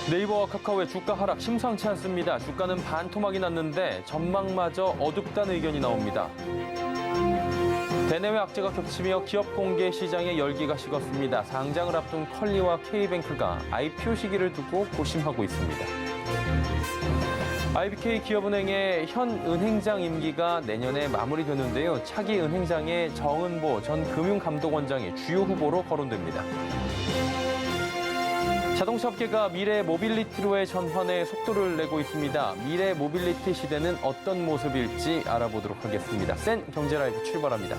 네이버와 카카오의 주가 하락 심상치 않습니다. 주가는 반토막이 났는데 전망마저 어둡다는 의견이 나옵니다. 대내외 악재가 겹치며 기업 공개 시장의 열기가 식었습니다. 상장을 앞둔 컬리와 K뱅크가 IPO 시기를 두고 고심하고 있습니다. IBK 기업은행의 현 은행장 임기가 내년에 마무리되는데요. 차기 은행장의 정은보 전 금융감독원장이 주요 후보로 거론됩니다. 자동차 업계가 미래 모빌리티로의 전환에 속도를 내고 있습니다. 미래 모빌리티 시대는 어떤 모습일지 알아보도록 하겠습니다. 센 경제라이브 출발합니다.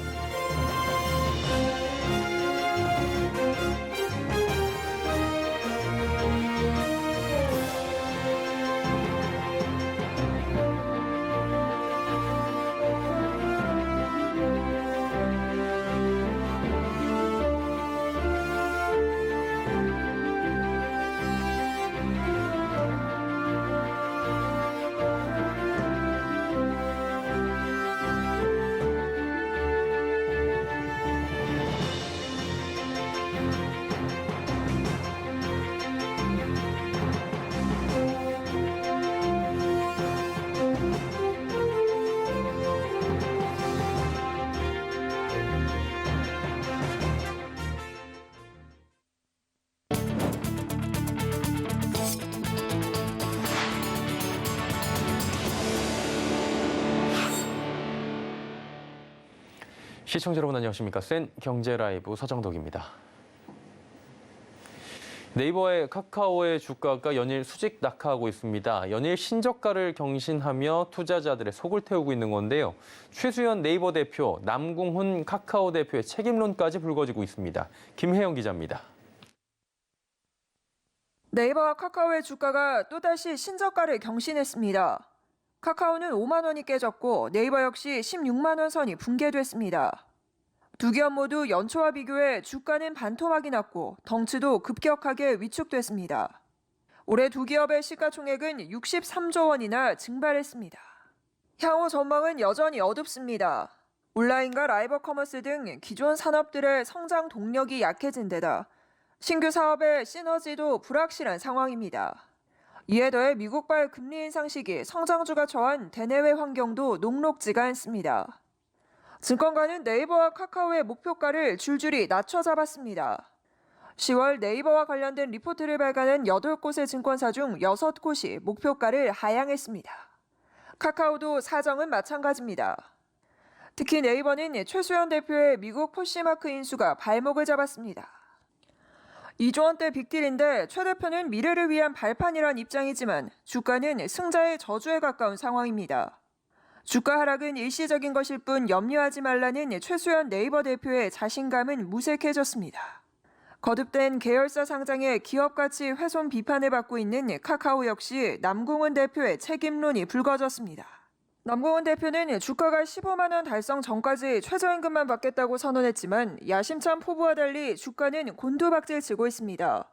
시청자 여러분 안녕하십니까. 센 경제라이브 서정덕입니다. 네이버의 카카오의 주가가 연일 수직 낙하하고 있습니다. 연일 신저가를 경신하며 투자자들의 속을 태우고 있는 건데요. 최수연 네이버 대표, 남궁훈 카카오 대표의 책임론까지 불거지고 있습니다. 김혜영 기자입니다. 네이버와 카카오의 주가가 또다시 신저가를 경신했습니다. 카카오는 5만 원이 깨졌고 네이버 역시 16만 원 선이 붕괴됐습니다. 두 기업 모두 연초와 비교해 주가는 반토막이 났고 덩치도 급격하게 위축됐습니다. 올해 두 기업의 시가총액은 63조 원이나 증발했습니다. 향후 전망은 여전히 어둡습니다. 온라인과 라이브 커머스 등 기존 산업들의 성장 동력이 약해진 데다 신규 사업의 시너지도 불확실한 상황입니다. 이에 더해 미국발 금리 인상 시기 성장주가 처한 대내외 환경도 녹록지가 않습니다. 증권가는 네이버와 카카오의 목표가를 줄줄이 낮춰 잡았습니다. 10월 네이버와 관련된 리포트를 발간한 8곳의 증권사 중 6곳이 목표가를 하향했습니다. 카카오도 사정은 마찬가지입니다. 특히 네이버는 최수연 대표의 미국 포시마크 인수가 발목을 잡았습니다. 2조 원대 빅딜인데 최 대표는 미래를 위한 발판이란 입장이지만 주가는 승자의 저주에 가까운 상황입니다. 주가 하락은 일시적인 것일 뿐 염려하지 말라는 최수연 네이버 대표의 자신감은 무색해졌습니다. 거듭된 계열사 상장의 기업 가치 훼손 비판을 받고 있는 카카오 역시 남궁훈 대표의 책임론이 불거졌습니다. 남궁훈 대표는 주가가 15만 원 달성 전까지 최저임금만 받겠다고 선언했지만 야심찬 포부와 달리 주가는 곤두박질치고 있습니다.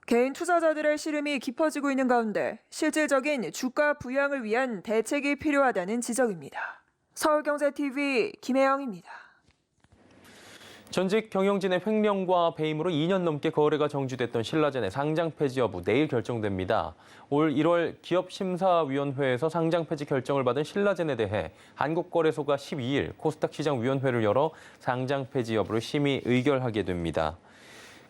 개인 투자자들의 시름이 깊어지고 있는 가운데 실질적인 주가 부양을 위한 대책이 필요하다는 지적입니다. 서울경제TV 김혜영입니다. 전직 경영진의 횡령과 배임으로 2년 넘게 거래가 정지됐던 신라젠의 상장 폐지 여부 내일 결정됩니다. 올 1월 기업심사위원회에서 상장 폐지 결정을 받은 신라젠에 대해 한국거래소가 12일 코스닥 시장위원회를 열어 상장 폐지 여부를 심의 의결하게 됩니다.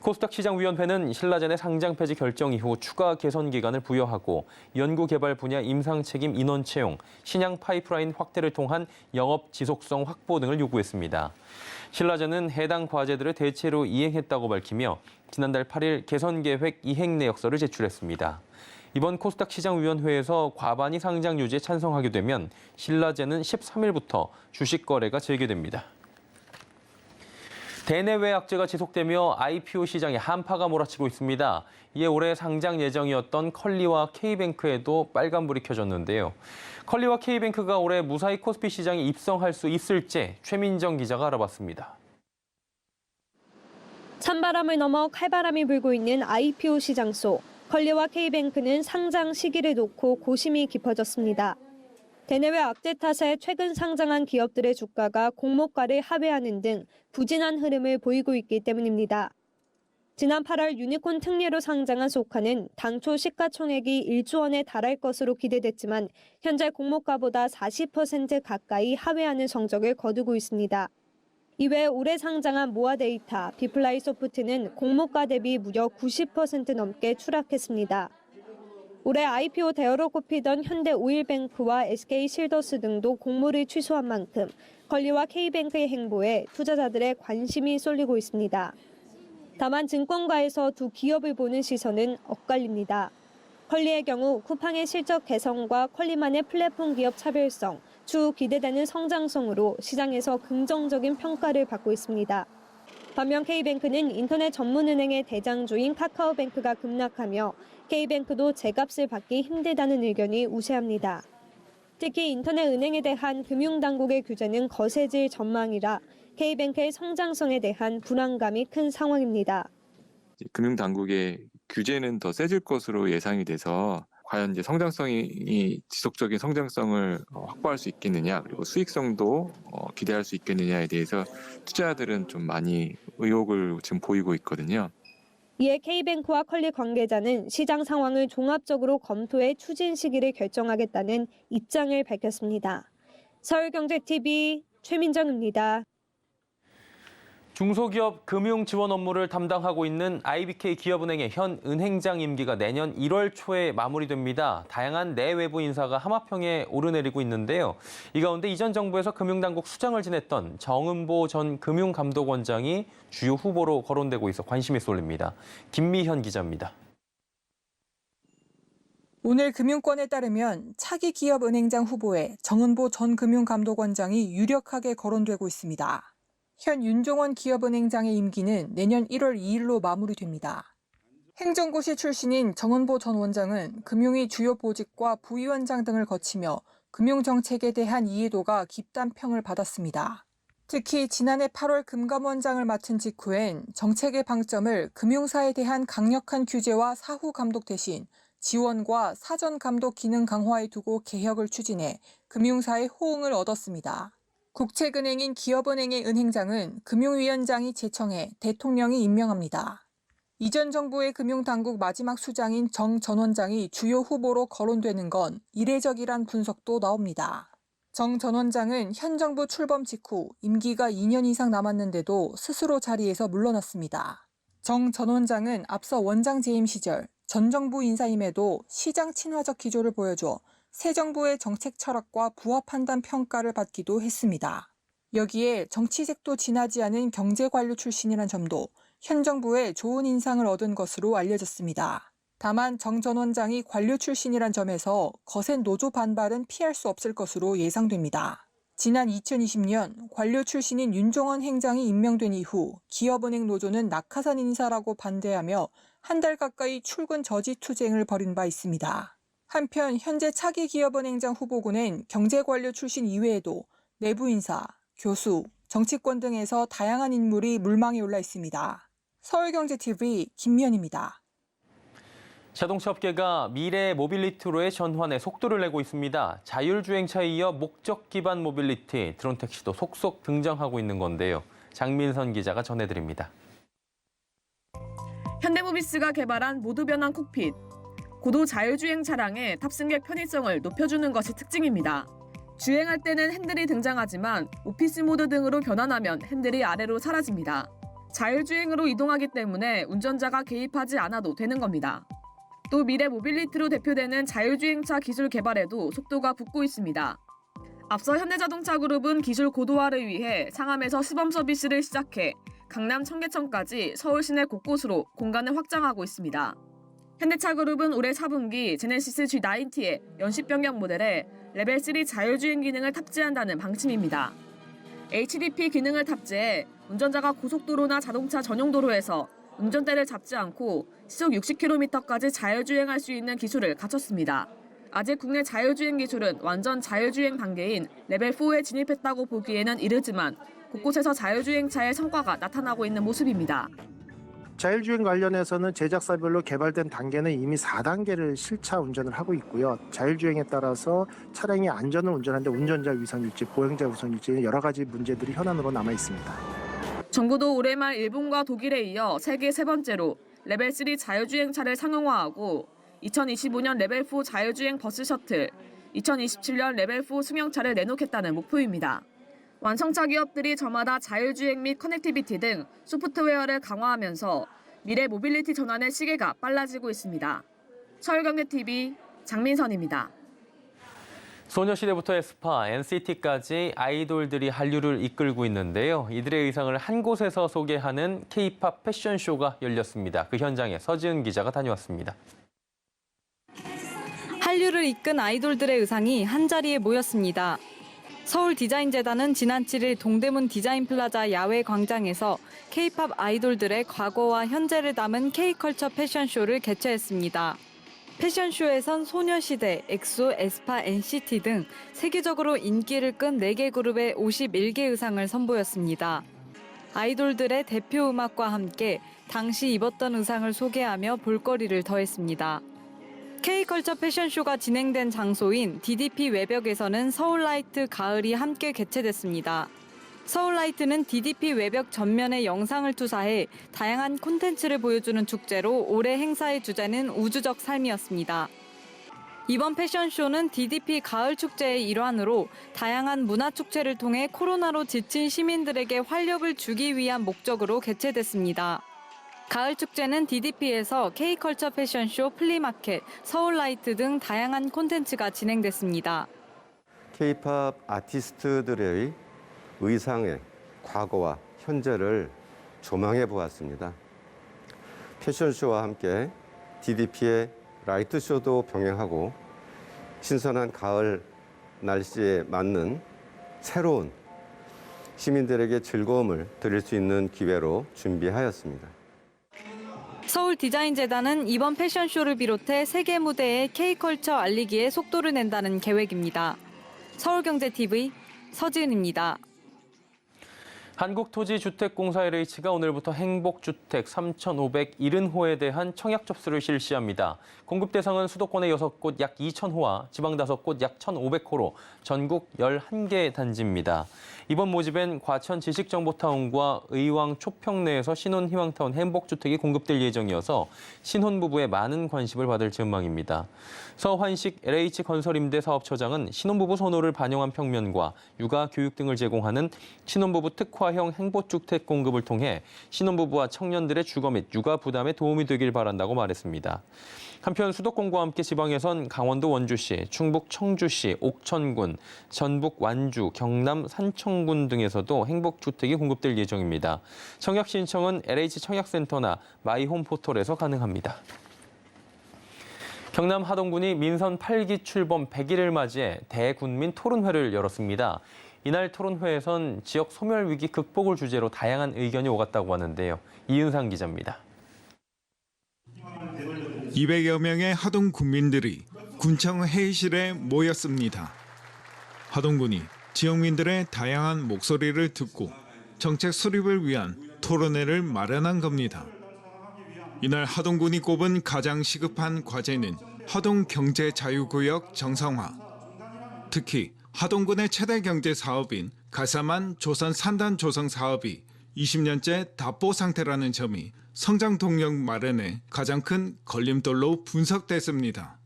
코스닥 시장위원회는 신라젠의 상장 폐지 결정 이후 추가 개선 기간을 부여하고 연구개발 분야 임상 책임 인원 채용, 신양 파이프라인 확대를 통한 영업 지속성 확보 등을 요구했습니다. 신라젠은 해당 과제들을 대체로 이행했다고 밝히며 지난달 8일 개선 계획 이행 내역서를 제출했습니다. 이번 코스닥 시장위원회에서 과반이 상장 유지에 찬성하게 되면 신라젠은 13일부터 주식 거래가 재개됩니다. 대내외 악재가 지속되며 IPO 시장에 한파가 몰아치고 있습니다. 이에 올해 상장 예정이었던 컬리와 K뱅크에도 빨간불이 켜졌는데요. 컬리와 K뱅크가 올해 무사히 코스피 시장에 입성할 수 있을지 최민정 기자가 알아봤습니다. 찬바람을 넘어 칼바람이 불고 있는 IPO 시장 속 컬리와 K뱅크는 상장 시기를 놓고 고심이 깊어졌습니다. 대내외 악재 탓에 최근 상장한 기업들의 주가가 공모가를 하회하는 등 부진한 흐름을 보이고 있기 때문입니다. 지난 8월 유니콘 특례로 상장한 소카는 당초 시가총액이 1조 원에 달할 것으로 기대됐지만 현재 공모가보다 40% 가까이 하회하는 성적을 거두고 있습니다. 이외에 올해 상장한 모아데이터, 비플라이소프트는 공모가 대비 무려 90% 넘게 추락했습니다. 올해 IPO 대여로 꼽히던 현대오일뱅크와 SK실더스 등도 공모를 취소한 만큼 컬리와 K뱅크의 행보에 투자자들의 관심이 쏠리고 있습니다. 다만 증권가에서 두 기업을 보는 시선은 엇갈립니다. 컬리의 경우 쿠팡의 실적 개선과 컬리만의 플랫폼 기업 차별성, 추후 기대되는 성장성으로 시장에서 긍정적인 평가를 받고 있습니다. 반면 K뱅크는 인터넷 전문은행의 대장주인 카카오뱅크가 급락하며 K뱅크도 제값을 받기 힘들다는 의견이 우세합니다. 특히 인터넷 은행에 대한 금융당국의 규제는 거세질 전망이라 K뱅크의 성장성에 대한 불안감이 큰 상황입니다. 금융당국의 규제는 더 세질 것으로 예상이 돼서 과연 이제 성장성이 지속적인 성장성을 확보할 수 있겠느냐, 그리고 수익성도 기대할 수 있겠느냐에 대해서 투자자들은 좀 많이 의혹을 지금 보이고 있거든요. 이에 K뱅크와 컬리 관계자는 시장 상황을 종합적으로 검토해 추진 시기를 결정하겠다는 입장을 밝혔습니다. 서울경제TV 최민정입니다. 중소기업 금융 지원 업무를 담당하고 있는 IBK 기업은행의 현 은행장 임기가 내년 1월 초에 마무리됩니다. 다양한 내외부 인사가 하마평에 오르내리고 있는데요. 이 가운데 이전 정부에서 금융당국 수장을 지냈던 정은보 전 금융감독원장이 주요 후보로 거론되고 있어 관심이 쏠립니다. 김미현 기자입니다. 오늘 금융권에 따르면 차기 기업은행장 후보에 정은보 전 금융감독원장이 유력하게 거론되고 있습니다. 현 윤종원 기업은행장의 임기는 내년 1월 2일로 마무리됩니다. 행정고시 출신인 정은보 전 원장은 금융위 주요 보직과 부위원장 등을 거치며 금융정책에 대한 이해도가 깊다는 평을 받았습니다. 특히 지난해 8월 금감원장을 맡은 직후엔 정책의 방점을 금융사에 대한 강력한 규제와 사후 감독 대신 지원과 사전 감독 기능 강화에 두고 개혁을 추진해 금융사의 호응을 얻었습니다. 국책은행인 기업은행의 은행장은 금융위원장이 제청해 대통령이 임명합니다. 이전 정부의 금융당국 마지막 수장인 정 전 원장이 주요 후보로 거론되는 건 이례적이란 분석도 나옵니다. 정 전 원장은 현 정부 출범 직후 임기가 2년 이상 남았는데도 스스로 자리에서 물러났습니다. 정 전 원장은 앞서 원장 재임 시절 전 정부 인사임에도 시장 친화적 기조를 보여줘 새 정부의 정책 철학과 부합한다는 평가를 받기도 했습니다. 여기에 정치색도 진하지 않은 경제관료 출신이란 점도 현 정부에 좋은 인상을 얻은 것으로 알려졌습니다. 다만 정 전 원장이 관료 출신이란 점에서 거센 노조 반발은 피할 수 없을 것으로 예상됩니다. 지난 2020년 관료 출신인 윤종원 행장이 임명된 이후 기업은행 노조는 낙하산 인사라고 반대하며 한 달 가까이 출근 저지 투쟁을 벌인 바 있습니다. 한편 현재 차기 기업은행장 후보군엔 경제관료 출신 이외에도 내부 인사, 교수, 정치권 등에서 다양한 인물이 물망에 올라 있습니다. 서울경제TV 김미연입니다. 자동차 업계가 미래 모빌리티로의 전환에 속도를 내고 있습니다. 자율주행차에 이어 목적 기반 모빌리티, 드론 택시도 속속 등장하고 있는 건데요. 장민선 기자가 전해드립니다. 현대모비스가 개발한 모드 변환 콕핏. 고도 자율주행 차량의 탑승객 편의성을 높여주는 것이 특징입니다. 주행할 때는 핸들이 등장하지만 오피스 모드 등으로 변환하면 핸들이 아래로 사라집니다. 자율주행으로 이동하기 때문에 운전자가 개입하지 않아도 되는 겁니다. 또 미래 모빌리티로 대표되는 자율주행차 기술 개발에도 속도가 붙고 있습니다. 앞서 현대자동차그룹은 기술 고도화를 위해 상암에서 시범 서비스를 시작해 강남 청계천까지 서울 시내 곳곳으로 공간을 확장하고 있습니다. 현대차그룹은 올해 4분기 제네시스 G90의 연식 변경 모델에 레벨 3 자율주행 기능을 탑재한다는 방침입니다. HDP 기능을 탑재해 운전자가 고속도로나 자동차 전용 도로에서 운전대를 잡지 않고 시속 60km까지 자율주행할 수 있는 기술을 갖췄습니다. 아직 국내 자율주행 기술은 완전 자율주행 단계인 레벨 4에 진입했다고 보기에는 이르지만 곳곳에서 자율주행차의 성과가 나타나고 있는 모습입니다. 자율주행 관련해서는 제작사별로 개발된 단계는 이미 4단계를 실차 운전을 하고 있고요. 자율주행에 따라서 차량이 안전을 운전하는데 운전자 위선 유지, 보행자 우선 유지 여러 가지 문제들이 현안으로 남아 있습니다. 정부도 올해 말 일본과 독일에 이어 세계 세 번째로 레벨 3 자율주행차를 상용화하고 2025년 레벨 4 자율주행 버스 셔틀, 2027년 레벨 4 승용차를 내놓겠다는 목표입니다. 완성차 기업들이 저마다 자율주행 및 커넥티비티 등 소프트웨어를 강화하면서 미래 모빌리티 전환의 시계가 빨라지고 있습니다. 서울경제TV 장민선입니다. 소녀시대부터 에스파, NCT까지 아이돌들이 한류를 이끌고 있는데요. 이들의 의상을 한 곳에서 소개하는 K-팝 패션쇼가 열렸습니다. 그 현장에 서지은 기자가 다녀왔습니다. 한류를 이끈 아이돌들의 의상이 한자리에 모였습니다. 서울디자인재단은 지난 7일 동대문 디자인플라자 야외 광장에서 K-팝 아이돌들의 과거와 현재를 담은 K-컬처 패션쇼를 개최했습니다. 패션쇼에선 소녀시대, 엑소, 에스파, NCT 등 세계적으로 인기를 끈 4개 그룹의 51개 의상을 선보였습니다. 아이돌들의 대표 음악과 함께 당시 입었던 의상을 소개하며 볼거리를 더했습니다. K컬처 패션쇼가 진행된 장소인 DDP 외벽에서는 서울라이트 가을이 함께 개최됐습니다. 서울라이트는 DDP 외벽 전면에 영상을 투사해 다양한 콘텐츠를 보여주는 축제로 올해 행사의 주제는 우주적 삶이었습니다. 이번 패션쇼는 DDP 가을 축제의 일환으로 다양한 문화축제를 통해 코로나로 지친 시민들에게 활력을 주기 위한 목적으로 개최됐습니다. 가을 축제는 DDP에서 K컬처 패션쇼, 플리마켓, 서울라이트 등 다양한 콘텐츠가 진행됐습니다. K-팝 아티스트들의 의상의 과거와 현재를 조망해 보았습니다. 패션쇼와 함께 DDP의 라이트쇼도 병행하고 신선한 가을 날씨에 맞는 새로운 시민들에게 즐거움을 드릴 수 있는 기회로 준비하였습니다. 서울디자인재단은 이번 패션쇼를 비롯해 세계 무대에 K컬처 알리기에 속도를 낸다는 계획입니다. 서울경제TV 서지은입니다. 한국토지주택공사 LH가 오늘부터 행복주택 3,570호에 대한 청약 접수를 실시합니다. 공급 대상은 수도권의 6곳 약 2,000호와 지방 5곳 약 1,500호로 전국 11개 단지입니다. 이번 모집엔 과천 지식정보타운과 의왕 초평내에서 신혼희망타운 행복주택이 공급될 예정이어서 신혼부부의 많은 관심을 받을 전망입니다. 서환식 LH건설임대사업처장은 신혼부부 선호를 반영한 평면과 육아, 교육 등을 제공하는 신혼부부 특화형 행복주택 공급을 통해 신혼부부와 청년들의 주거 및 육아 부담에 도움이 되길 바란다고 말했습니다. 한편 수도권과 함께 지방에선 강원도 원주시, 충북 청주시, 옥천군, 전북 완주, 경남 산청군 등에서도 행복주택이 공급될 예정입니다. 청약 신청은 LH 청약센터나 마이홈 포털에서 가능합니다. 경남 하동군이 민선 8기 출범 100일을 맞이해 대군민 토론회를 열었습니다. 이날 토론회에선 지역 소멸 위기 극복을 주제로 다양한 의견이 오갔다고 하는데요. 이은상 기자입니다. 200여 명의 하동 군민들이 군청 회의실에 모였습니다. 하동군이 지역민들의 다양한 목소리를 듣고 정책 수립을 위한 토론회를 마련한 겁니다. 이날 하동군이 꼽은 가장 시급한 과제는 하동경제자유구역 정상화. 특히 하동군의 최대 경제 사업인 가사만 조선 산단 조성 사업이 20년째 답보 상태라는 점이 성장 동력 마련에 가장 큰 걸림돌로 분석됐습니다.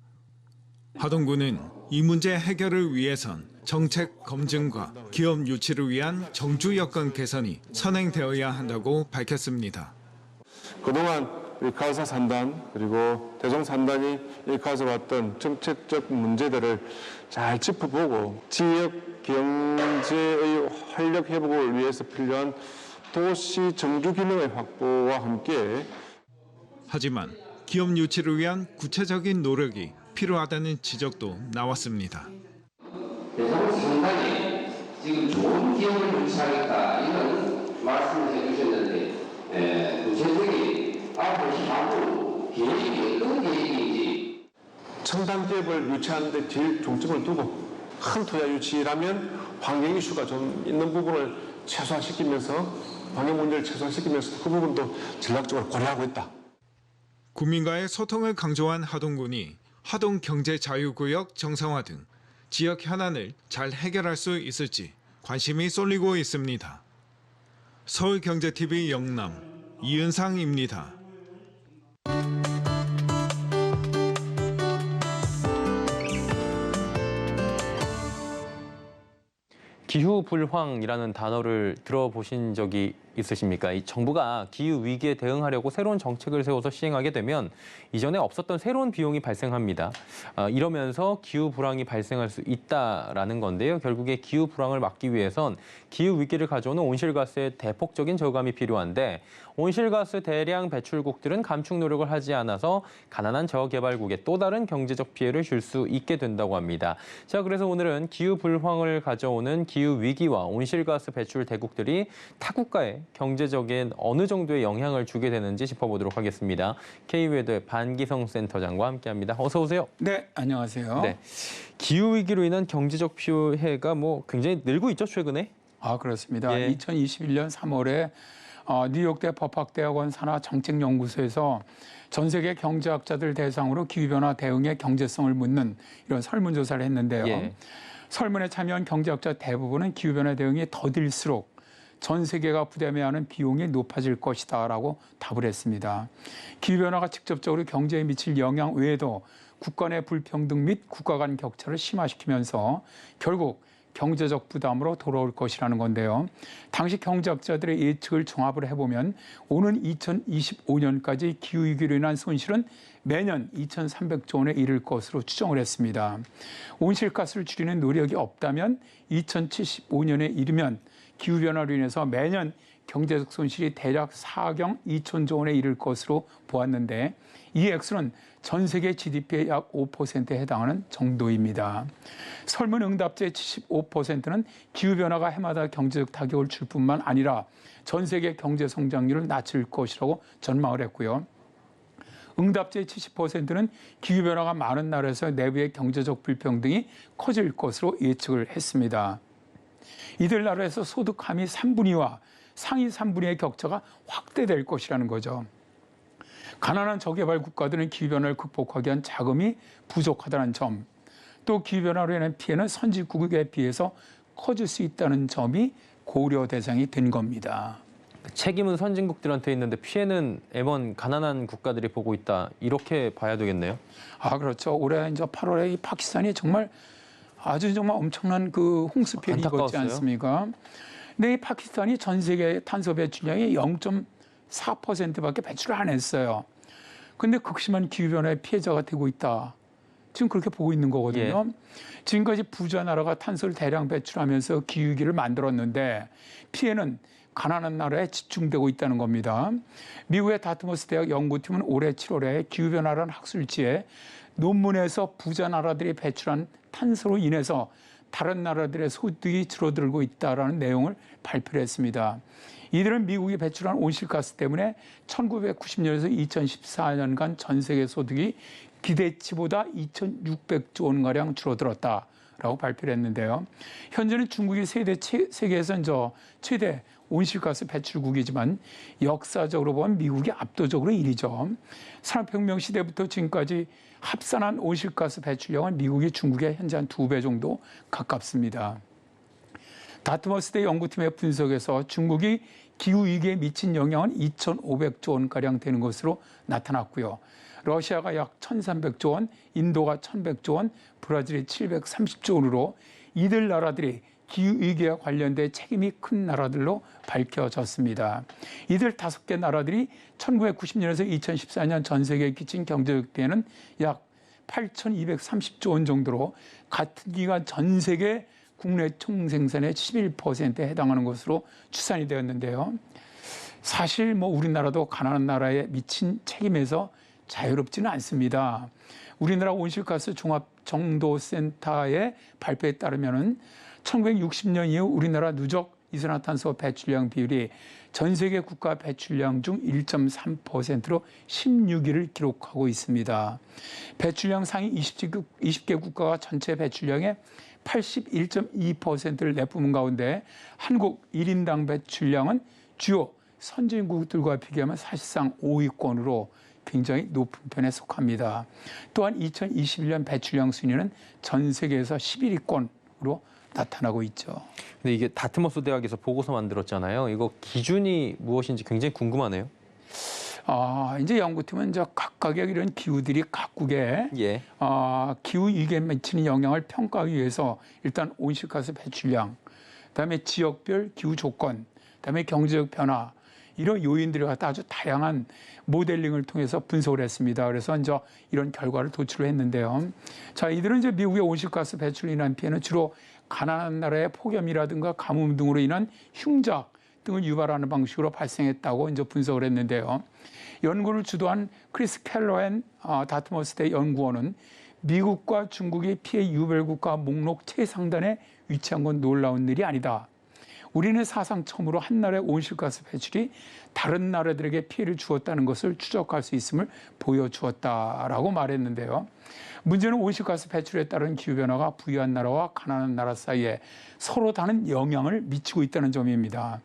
하동군은 이 문제 해결을 위해선 정책 검증과 기업 유치를 위한 정주 여건 개선이 선행되어야 한다고 밝혔습니다. 그동안 우리 가사 산단 그리고 대종 산단이 가져왔던 정책적 문제들을 잘 짚어보고 지역 경제의 활력 회복을 위해서 필요한 도시 정주 기능의 확보와 함께 하지만 기업 유치를 위한 구체적인 노력이 필요하다는 지적도 나왔습니다. 대상 상당히 지금 좋은 기업을 유치하겠다 이런 말씀을 해주셨는데 구체적인 앞으로 향후 계획이 어떤 계획인지 첨단 기업을 유치하는 데 제일 중점을 두고 큰 투자 유치라면 환경 이슈가 좀 있는 부분을 최소화시키면서 환경 문제를 최소화시키면서 그 부분도 전략적으로 고려하고 있다. 국민과의 소통을 강조한 하동군이 하동경제자유구역 정상화 등 지역 현안을 잘 해결할 수 있을지 관심이 쏠리고 있습니다. 서울경제TV 영남 이은상입니다. 기후불황이라는 단어를 들어보신 적이 있으십니까? 이 정부가 기후 위기에 대응하려고 새로운 정책을 세워서 시행하게 되면 이전에 없었던 새로운 비용이 발생합니다. 이러면서 기후 불황이 발생할 수 있다라는 건데요. 결국에 기후 불황을 막기 위해선 기후 위기를 가져오는 온실가스의 대폭적인 저감이 필요한데 온실가스 대량 배출국들은 감축 노력을 하지 않아서 가난한 저개발국에 또 다른 경제적 피해를 줄 수 있게 된다고 합니다. 자, 그래서 오늘은 기후 불황을 가져오는 기후 위기와 온실가스 배출 대국들이 타국가에 경제적인 어느 정도의 영향을 주게 되는지 짚어보도록 하겠습니다. K웨더의 반기성 센터장과 함께합니다. 어서 오세요. 네, 안녕하세요. 네, 기후 위기로 인한 경제적 피해가 굉장히 늘고 있죠, 최근에? 그렇습니다. 예. 2021년 3월에 뉴욕대 법학대학원 산하정책연구소에서 전 세계 경제학자들 대상으로 기후변화 대응의 경제성을 묻는 이런 설문조사를 했는데요. 예. 설문에 참여한 경제학자 대부분은 기후변화 대응이 더딜수록 전 세계가 부담해야 하는 비용이 높아질 것이다라고 답을 했습니다. 기후변화가 직접적으로 경제에 미칠 영향 외에도 국가 내 불평등 및 국가 간 격차를 심화시키면서 결국 경제적 부담으로 돌아올 것이라는 건데요. 당시 경제학자들의 예측을 종합을 해보면 오는 2025년까지 기후위기로 인한 손실은 매년 2,300조 원에 이를 것으로 추정을 했습니다. 온실가스를 줄이는 노력이 없다면 2075년에 이르면 기후변화로 인해서 매년 경제적 손실이 대략 4경 2천조 원에 이를 것으로 보았는데 이 액수는 전 세계 GDP의 약 5%에 해당하는 정도입니다. 설문 응답자의 75%는 기후변화가 해마다 경제적 타격을 줄 뿐만 아니라 전 세계 경제 성장률을 낮출 것이라고 전망을 했고요. 응답자의 70%는 기후변화가 많은 나라에서 내부의 경제적 불평등이 커질 것으로 예측을 했습니다. 이들 나라에서 소득 하위 3분의 2와 상위 3분의 2의 격차가 확대될 것이라는 거죠. 가난한 저개발 국가들은 기후변화를 극복하기 위한 자금이 부족하다는 점, 또 기후변화로 인한 피해는 선진국에 비해서 커질 수 있다는 점이 고려 대상이 된 겁니다. 책임은 선진국들한테 있는데 피해는 애먼 가난한 국가들이 보고 있다. 이렇게 봐야 되겠네요. 그렇죠. 올해 이제 8월에 이 파키스탄이 정말 엄청난 그 홍수 피해를 입었지 않습니까? 근데 이 파키스탄이 전 세계 탄소 배출량의 0.4%밖에 배출을 안 했어요. 근데 극심한 기후변화의 피해자가 되고 있다. 지금 그렇게 보고 있는 거거든요. 예. 지금까지 부자 나라가 탄소를 대량 배출하면서 기후위기를 만들었는데 피해는 가난한 나라에 집중되고 있다는 겁니다. 미국의 다트머스 대학 연구팀은 올해 7월에 기후변화라는 학술지에 논문에서 부자 나라들이 배출한 탄소로 인해서 다른 나라들의 소득이 줄어들고 있다는 내용을 발표를 했습니다. 이들은 미국이 배출한 온실가스 때문에 1990년에서 2014년간 전 세계 소득이 기대치보다 2,600조 원가량 줄어들었다라고 발표를 했는데요. 현재는 중국이 세계에서 최대 온실가스 배출국이지만 역사적으로 보면 미국이 압도적으로 1위죠. 산업혁명 시대부터 지금까지 합산한 온실가스 배출량은 미국이 중국의 현재 한 2배 정도 가깝습니다. 다트머스대 연구팀의 분석에서 중국이 기후위기에 미친 영향은 2,500조 원가량 되는 것으로 나타났고요. 러시아가 약 1,300조 원, 인도가 1,100조 원, 브라질이 730조 원으로 이들 나라들이 기후위기와 관련된 책임이 큰 나라들로 밝혀졌습니다. 이들 5개 나라들이 1990년에서 2014년 전 세계에 끼친 경제적 피해는 약 8,230조 원 정도로 같은 기간 전 세계 국내 총생산의 11%에 해당하는 것으로 추산이 되었는데요. 사실 우리나라도 가난한 나라에 미친 책임에서 자유롭지는 않습니다. 우리나라 온실가스 종합정도센터의 발표에 따르면은 1960년 이후 우리나라 누적 이산화탄소 배출량 비율이 전 세계 국가 배출량 중 1.3%로 16위를 기록하고 있습니다. 배출량 상위 20개 국가가 전체 배출량의 81.2%를 내뿜은 가운데 한국 1인당 배출량은 주요 선진국들과 비교하면 사실상 5위권으로 굉장히 높은 편에 속합니다. 또한 2021년 배출량 순위는 전 세계에서 11위권으로 나타나고 있죠. 근데 이게 다트머스 대학에서 보고서 만들었잖아요. 이거 기준이 무엇인지 굉장히 궁금하네요. 이제 연구팀은 각각의 이런 기후들이 각국의 예. 기후 위기에 미치는 영향을 평가하기 위해서 일단 온실가스 배출량, 그다음에 지역별 기후 조건, 그다음에 경제적 변화 이런 요인들을 갖다 아주 다양한 모델링을 통해서 분석을 했습니다. 그래서 이제 이런 결과를 도출을 했는데요. 자, 이들은 이제 미국의 온실가스 배출로 인한 피해는 주로 가난한 나라의 폭염이라든가 가뭄 등으로 인한 흉작 등을 유발하는 방식으로 발생했다고 이제 분석을 했는데요. 연구를 주도한 크리스 켈러앤 다트머스대 연구원은 미국과 중국이 피해 유별국가 목록 최상단에 위치한 건 놀라운 일이 아니다. 우리는 사상 처음으로 한 나라의 온실가스 배출이 다른 나라들에게 피해를 주었다는 것을 추적할 수 있음을 보여주었다라고 말했는데요. 문제는 온실가스 배출에 따른 기후변화가 부유한 나라와 가난한 나라 사이에 서로 다른 영향을 미치고 있다는 점입니다.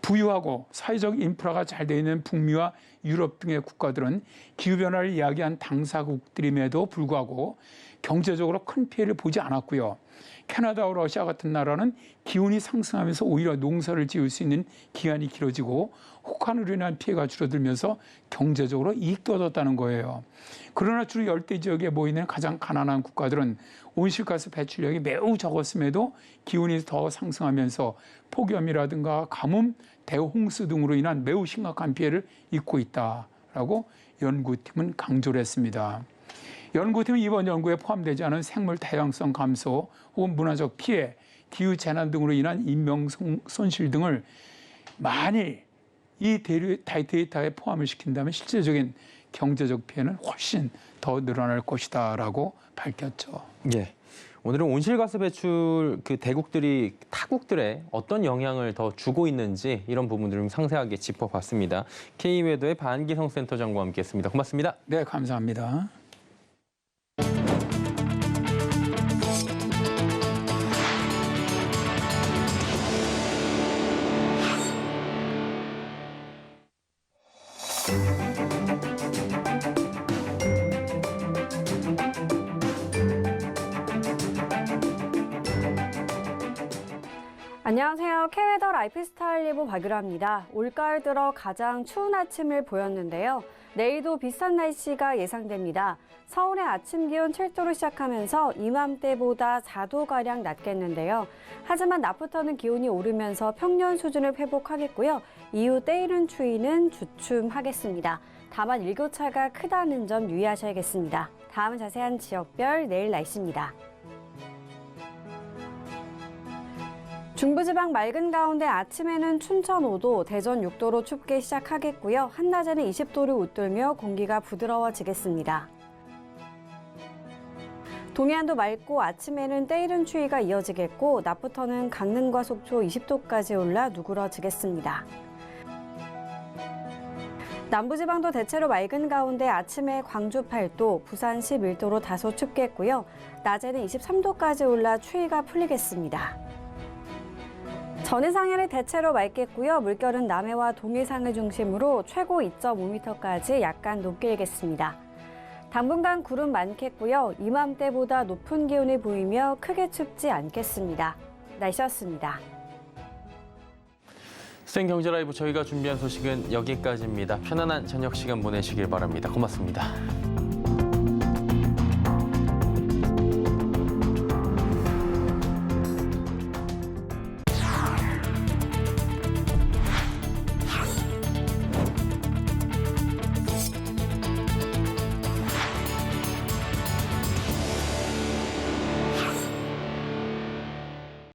부유하고 사회적 인프라가 잘 되어 있는 북미와 유럽 등의 국가들은 기후변화를 이야기한 당사국들임에도 불구하고 경제적으로 큰 피해를 보지 않았고요. 캐나다와 러시아 같은 나라는 기온이 상승하면서 오히려 농사를 지을 수 있는 기간이 길어지고 혹한으로 인한 피해가 줄어들면서 경제적으로 이익도 얻었다는 거예요. 그러나 주로 열대 지역에 모이는 가장 가난한 국가들은 온실가스 배출량이 매우 적었음에도 기온이 더 상승하면서 폭염이라든가 가뭄, 대홍수 등으로 인한 매우 심각한 피해를 입고 있다라고 연구팀은 강조를 했습니다. 연구팀은 이번 연구에 포함되지 않은 생물 다양성 감소 혹은 문화적 피해, 기후 재난 등으로 인한 인명 손실 등을 만일 이 데이터에 포함을 시킨다면 실제적인 경제적 피해는 훨씬 더 늘어날 것이다라고 밝혔죠. 예. 오늘은 온실가스 배출 그 대국들이 타국들에 어떤 영향을 더 주고 있는지 이런 부분들을 좀 상세하게 짚어봤습니다. K웨더의 반기성 센터장과 함께했습니다. 고맙습니다. 네, 감사합니다. 안녕하세요. K웨더 라이프스타일 예보 박유라입니다. 올가을 들어 가장 추운 아침을 보였는데요. 내일도 비슷한 날씨가 예상됩니다. 서울의 아침 기온 7도로 시작하면서 이맘때보다 4도가량 낮겠는데요. 하지만 낮부터는 기온이 오르면서 평년 수준을 회복하겠고요. 이후 때이른 추위는 주춤하겠습니다. 다만 일교차가 크다는 점 유의하셔야겠습니다. 다음은 자세한 지역별 내일 날씨입니다. 중부지방 맑은 가운데 아침에는 춘천 5도, 대전 6도로 춥게 시작하겠고요. 한낮에는 20도를 웃돌며 공기가 부드러워지겠습니다. 동해안도 맑고 아침에는 때이른 추위가 이어지겠고 낮부터는 강릉과 속초 20도까지 올라 누그러지겠습니다. 남부지방도 대체로 맑은 가운데 아침에 광주 8도, 부산 11도로 다소 춥겠고요. 낮에는 23도까지 올라 추위가 풀리겠습니다. 전해상해는 대체로 맑겠고요. 물결은 남해와 동해상을 중심으로 최고 2.5m까지 약간 높게 일겠습니다. 당분간 구름 많겠고요. 이맘때보다 높은 기온이 보이며 크게 춥지 않겠습니다. 날씨였습니다. 생경제 라이브 저희가 준비한 소식은 여기까지입니다. 편안한 저녁 시간 보내시길 바랍니다. 고맙습니다.